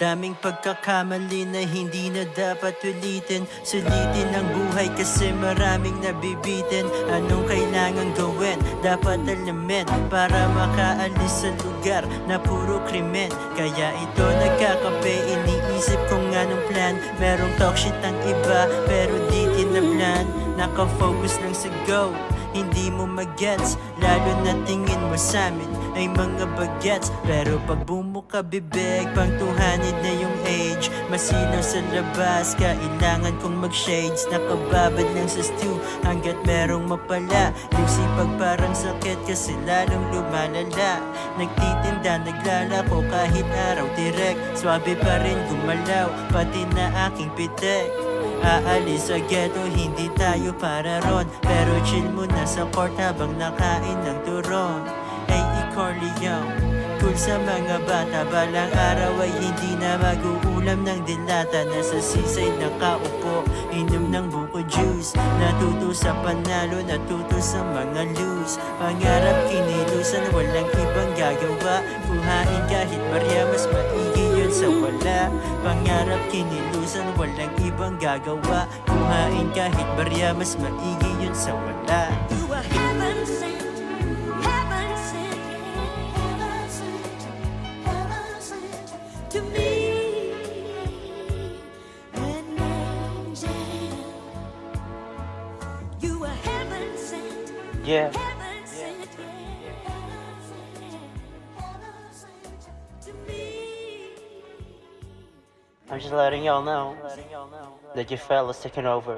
Maraming pagkakamali na hindi na dapat ulitin. Sulitin ang buhay kasi maraming nabibitin. Anong kailangan gawin? Dapat alamin para makaalis sa lugar na puro krimen. Kaya ito nagkakape, iniisip kung anong plan. Merong talk shit ang iba pero di tinablan. Nakafocus lang sa go, hindi mo magets. Lalo na tingin mo sa'min ay mga bagets. Pero pag bumuka bibig, pang 200 na yung age. Masinaw sa labas, kailangan kong mag-shades. Nakababad lang sa stew hanggat merong mapala. Yung sipag parang sakit kasi lalong lumalala. Nagtitinda, naglalako kahit araw direct. Swabe pa rin gumalaw, pati na aking pitek. Aalis sa ghetto, hindi tayo para ron. Pero chill muna sa court habang nakain ng turon. Ay Corleone, cool sa mga bata. Balang araw ay hindi na mag-uulam ng dilata. Nasa seaside nakaupo, inom ng buko juice. Natuto sa panalo, natuto sa mga lose. Pangarap kinilusan, walang ibang gagawa. Kuhain kahit barya, mas maigi yun sa wala. Pangarap kinilusan, walang ibang gagawa. Kuhain kahit barya, mas maigi yun sa wala. You are heaven sent, heaven sent, heaven sent, heaven sent to me. An angel. You are heaven sent, Yeah. heaven sent, heaven sent to me. I'm just letting y'all know that your fella's taking over.